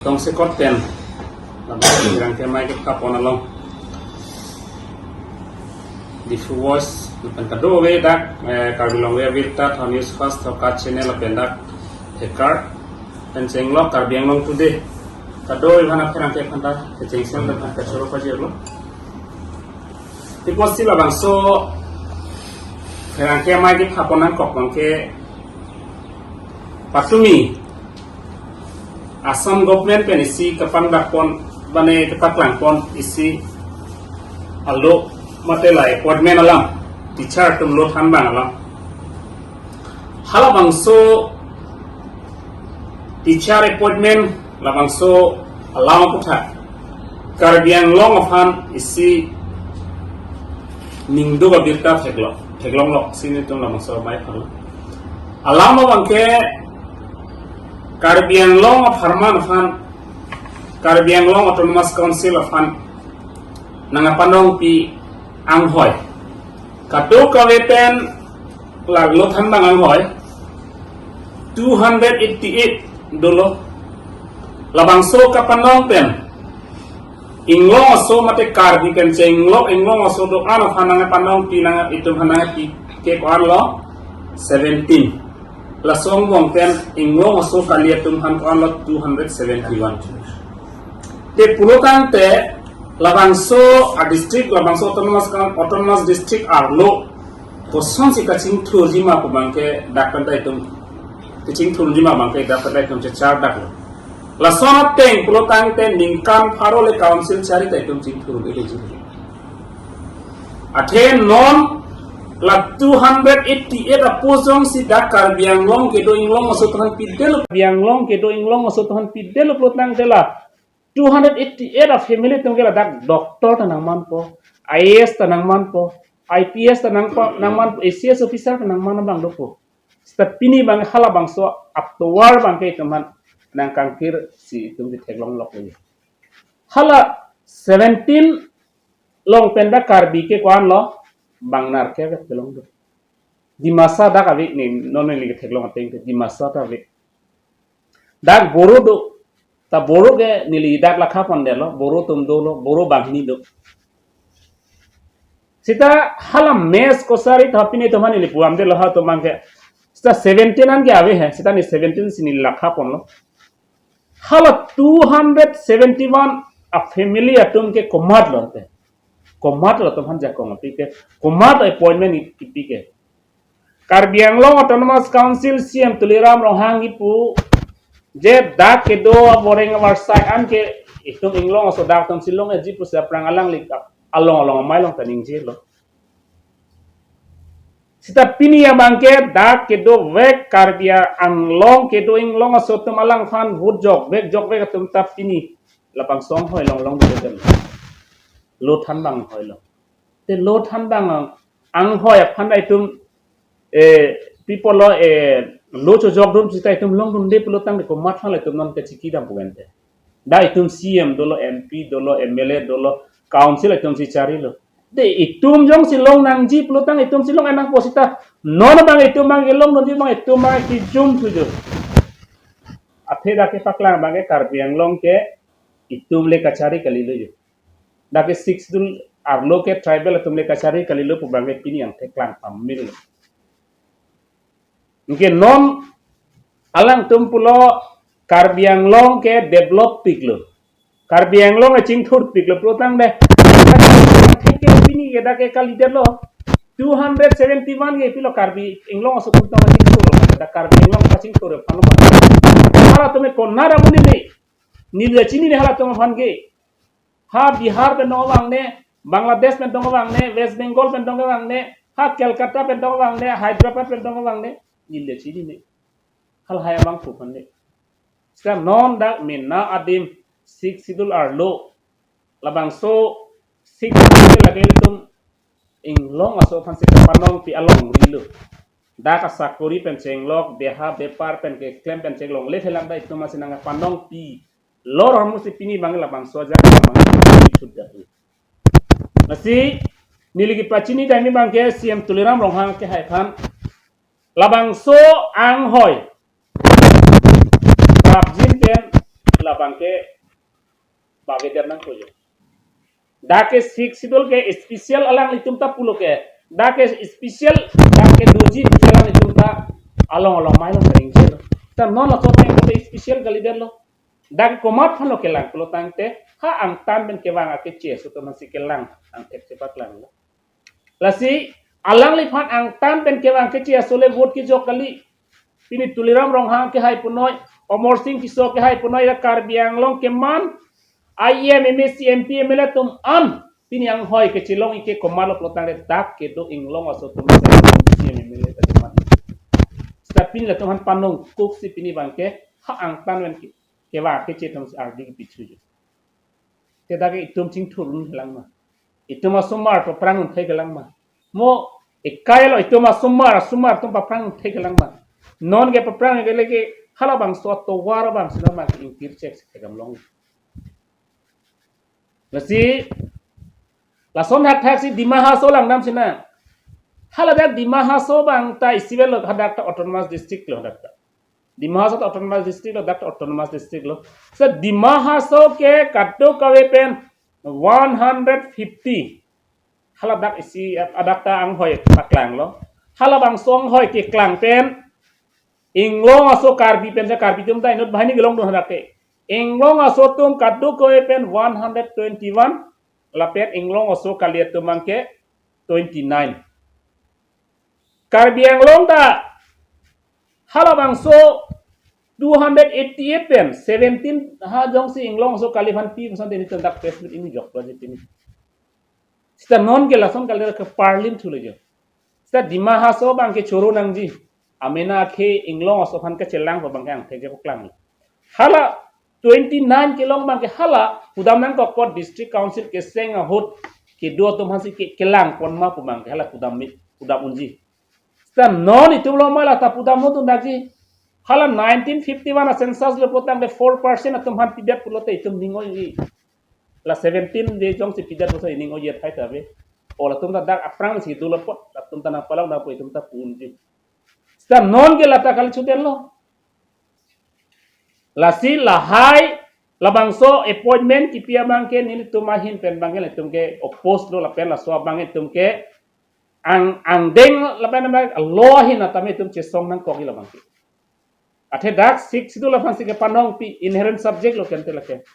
Tong sekot ten, yang kemai kita ponalong. Di voice, lepas kado we dak, karbilong we virta, news fast, tokat channel pendak, hekar, pencenglok karbiang long today. Kado iban apa yang kita pantah, kecengsel lepas kacoro pajero lo. Tipos sila bangso, yang kemai kita ponan kok bangke patumi. Assam government pen isi kepandak pon bane kepaklang pon isi allo matelai appointment alam teacher tum lo thanbang alam hala bangso teacher appointment la bangso alam putha karbiang long afan isi ningdo ba birta theglong lok sini tum la bangso mai phalo alam bangke Caribbean Law of Harman Fan, Caribbean Law Autonomous Council of Han, Nangapanong pi Anghoy. Kado kawepen laglo thandang Anghoy, 288 dolo. Labangso kapanong pen, Inglong aso mate karbi kence Inglong aso do ano Nangapanong pi nang itu hananga pi ke kuan lo 17. Lasong wong pen inglong aso kalia tumhan lot 271. Te pulokan te labangso a district labangso autonomous district arlo koson si kacing turjima ko bangke dakkan ta itum kacing turjima bangke dakkan ta itum char daklo. Lasong teng pulokan te ningkan farole council chari ta itum cing tur eligible. Athe non la 288 apozong si dakar biang long kedo inglong aso tuhan pidel biang long kedo inglong aso tuhan pidel plotang tela 288 a family tongela dak doktor tanang manpo IAS tanang manpo IPS tanang man ACS officer tanang man bang dopo step pini bang hala bang so aptowar bang ke teman nang kangkir si tum di teglong lok ni hala 17 long penda karbi ke kwan lo bang nar ke belong do di masa dak avi ni nono li theglong ateng di masa ta avi dak boro do ta boro ge nili dak lakha pondelo boro tum do lo boro bangni do sita hala mes ko sari thapini to mani li puam de laha to mangke sita 17 an ge ave hai sita ni 17 sini lakha ponlo hala 271 a family atum ke komat lote komat lo tuhan jakong pike komat appointment ipike Caribbean Law Autonomous Council CM tuliram rohang ipu je dak kedo boreng warsai an ke itum inglong so dak tum silong e jipu sa prangalang likap along mailong taning jelo sita pini ya bangke dak kedo vek Caribbean long kedo inglong so tum alang fan hut jok vek tum tap pini lapang song hoi long de lo than bang hoi lo te lo than bang ang hoi phan dai tum people lo lo cho job dum sitai tum long dum de pulo tang ko mat phan le tum non ke chiki dam puente dai tum CM dolo MP dolo MLA dolo council tum si cari lo de itum jong si long nang ji pulo tang itum si long anang posita non bang itum bang long non ji bang itum bang ki jum tujo athe da ke paklang bang ke Caribbean long ke itum le kachari kali lo dake 6 dul arlo ke tribal tumle kachari kalilo pubange pini yang teklang pamil mungkin non alang tumpulo Caribbean long ke develop piklo Caribbean long ching thur piklo protang de theke pini ke dake kalidelo 271 ge pilo karbi inglong aso kunta ching thur da Caribbean long ching thur pano hala tume konnara muni ne nilja chini ne hala tume phange ha Bihar pe dong wang ne Bangladesh pe dong wang ne West Bengal pe dong wang ne ha Calcutta pe dong wang ne Hyderabad pe dong wang ne nilde chini ne hal haya bang pu pan ne ska non da minna adim sik sidul arlo labang so sik lagel tum inglong aso pan sik panong pi along rilo da ka sakuri pen chenglok beha bepar pen ke klem pen chenglong le helang da itu masih nang panong pi lor hamu si pini bangla bang soja bang sudah masih niligi pacini dami bang ke CM tuliram rohang ke haikan labang so ang hoi babjin ken labangke babeder nang kojo dake sik sidol ke special alang litum ta pulo ke dake special dake doji felang litum ta along mailo kering jelo ta non la sote ko special galider lo dake komat phalo ke lang pulo tangte ha ang tan ben ke wang ake che so to masih ke lang ang tek sepak lang lasi alang li phan ang tan ben ke wang ke che sole vote ki jo kali pini tuliram rong hang ke hai punoi omor sing kiso ke hai punoi la Karbi Anglong ke man IM MSC MP MLA tum am pini ang hoy ke chilong ike komalo plotang le dak ke do inglong aso tum MSC MLA ta man stapin la tum han panong kuk si pini bangke ha ang tan wen ke wa ke che tum ardi ki pichu je te dage itum ching thurun lang ma itum asumar to prang thai galang ma mo ikayalo itum asumar tum pa prang thai galang ma non ge pa prang ge lege hala bang so to war bang sina ma in kirchek se gam long Lasi lason hat taxi di Mahaso lang nam sina hala dak di Mahaso bang ta isivel lo hadak ta autonomous district lo hadak ta di Mahaso ta autonomous district lo dak ta autonomous district lo so di Mahaso ke katto kawe pen 150 hala dak isi adak ta ang hoy paklang lo hala bang song hoy ke klang pen inglong aso Karbi pen sa Karbi tum ta inot bahani gelong do hadak ke Inglong aso tum kaddu ko pen 121 lapet inglong aso kaliat tumangke 29 Karbi Anglong ta halabang so 288 pen 17 ha jong si inglong aso kalifan pi musan deni tendak presmit ini jok project ini sta non ke lason kalir ke parlim thule jo sta dima ha so bang ke choro nang ji amena ke inglong aso kan ke chelang ko bang ang thege ko klang hala 29 kilong bang ke hala kudam nang ko kot district council ke seng hot ke do to masi ke kelang kon ma pu bang ke hala kudam unji sta non itu lo mala ta kudam no daji hala 1951 census le potang de 4% atum han pidat pulote itum ningo yi la 17 de jong si pidat so ningo yet hai tabe ola tum da dak aprang si dulo pot tum ta na palang da po itum ta punji sta non ke lata kal chuten lo lasi lahai labangso appointment kipia bangke nili tumahin pen bangke tumke oppose lo lapen la so bangke tumke ang deng lapen bang lohin atame tum chesong nang kogi labangke athe dak sik sidu lapan sike panong pi inherent subject lo kente lake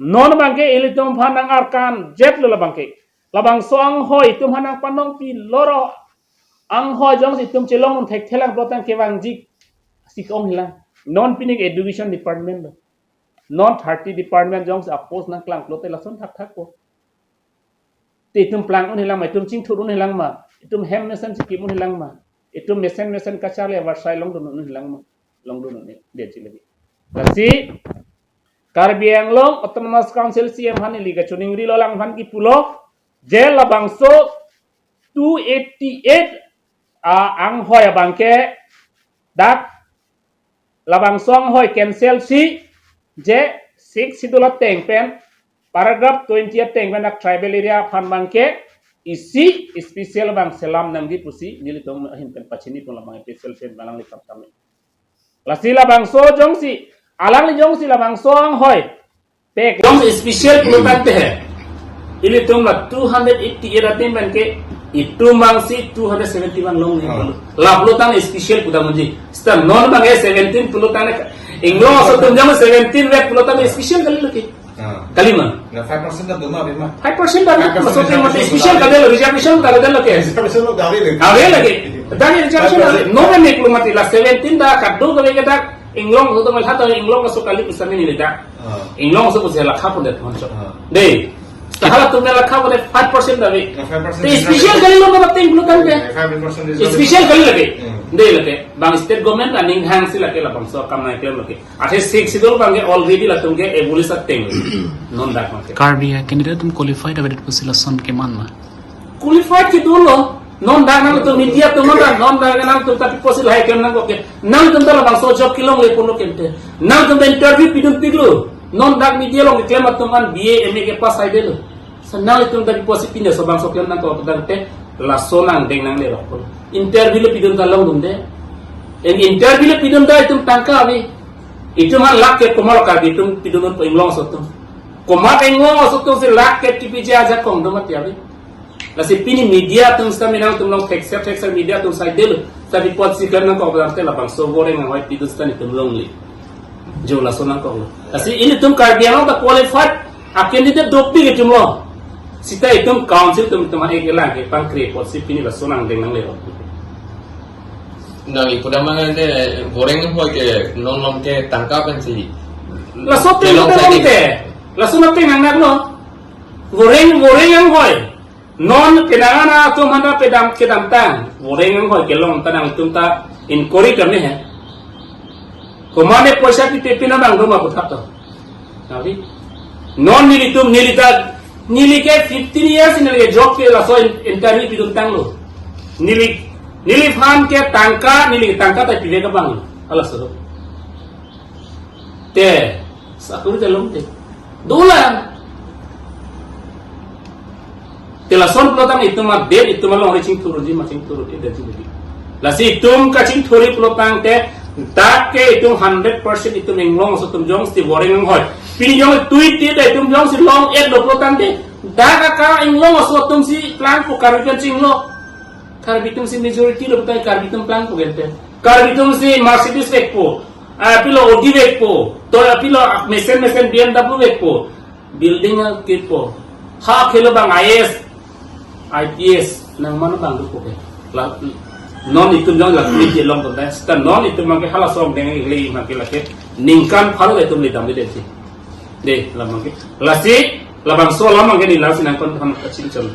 non bangke ili tum phanang arkan jet lo labangke labangso ang hoi tum hanang panong pi loro ang hoi jong si tum chelong thek thelang protang kewang jik sikong hilang non pinik education department non 30 department jong sa post nang klang lote lason thak ko te tum plang un hilang ma tum ching thurun hilang ma tum hem nation sikim un hilang ma itum mesen kachale warsai long dun un hilang ma long dun ne de chilegi lasi Karbi Anglong autonomous council CM hani liga chuning ri lolang han ki pulo jel labangso 288 ang hoya bangke dak labang song hoy cancel si je 6 sidula teng pen paragraph 20 teng pen tribal area phan bangke isi special bang selam nang di pusi nili tong hin pen pachini pun labang special pen balang li kam kami lasi labang so jong si alang li jong si labang song hoy pek jong special pulutan te ili tong la 280 iratin pen ke itu mangsi 271 long ni la pulutan special kuda munji sta non bang 17 pulutan inglong so tum jam 17 wek pulutan special kali lagi kali man na 5% da buma bima 5% da so tum special kali reservation kali da lagi reservation lo gawe lagi dani reservation no ben ni kulumati la 17 da kaddo gawe kita inglong so tum hata inglong so kali pisane ni da inglong so ko la khapun da thonso de Tahala tumne lakha bole 5% dabe. 5%. Special kali lo ba ting bulutan ke? 5% Special kali lage. De lage. Bang state government running hang sila ke la bang so kam na ke lage. Athe 6 sidol bang already la tumge ebuli sa ting. Non dak ma ke. Karbi candidate tum qualified abe pusila son ke man ma. Qualified ki dolo. Non dak na to media to non dak na to ta posil hai kem na ko ke. Nang tum ta la bang so job kilong le puno kente. Nang tum interview pidun piglo. Non dak media lo ke claim tuman BA MA ke pas ai delo. Senang itu dari posisi pindah sobang sokian nang kau terdante lasonang deng nang lero. Interview le pidum talang dunde. En interview le pidum dah itu tangka abi. Itu mah laket komal karbitum pidunun penglong sotum. Komat englong sotum si laket kipiji aja kong domat ya bi. Lasi pini media tum sa minang tum long texture media tum sa delu. Tapi pot si kan ko berarti la bang so goreng ngawai pidus tani tum long li. Jo la sonang ko. Lasi ini tum karbiang ta qualified akin di dopi ke tum long. Sita itum council tum tum ek lagi pangkre pot si pini la sonang deng nang le. Nang ipudamang ente goreng ho ke non ke tangkapan si. La sote lo te. La sote nang naglo. Goreng yang hoy. Non kenangan tu mana pedam tang. Goreng yang hoy ke long tanang tum ta inquiry karne hai. Komane paisa ki tepina bang doma putak to. Nabi. Non nili tum nili ke 15 years nili job ke la so interview pidum tang lo. Nili fan ke tangka ta pide ka bang ala soro te sakur telom te dolan te la son plotang itu ma bed itu ma long ching turu di de ji la si tum ka ching thuri plotang te tak ke itu 100% itu menglong so tum jong sti boring hoy pini jong tweet te de tum jong si long ek do plotang te da ka inglong so tum si plan ko karukan ching lo karbitum si majority lo betul karbitum plan ko gente karbitum si Mercedes vekpo pilo Audi vekpo to pilo mesen BMW vekpo building kitpo ha khelo bang IPS nang mana bang ko ke non itu jong la ni long to das ta non itu mangke hala som deng le mangke la ke ningkan phalo itu le dam de de la mangke la si la bang so la mangke ni la sin kon tham kachin chon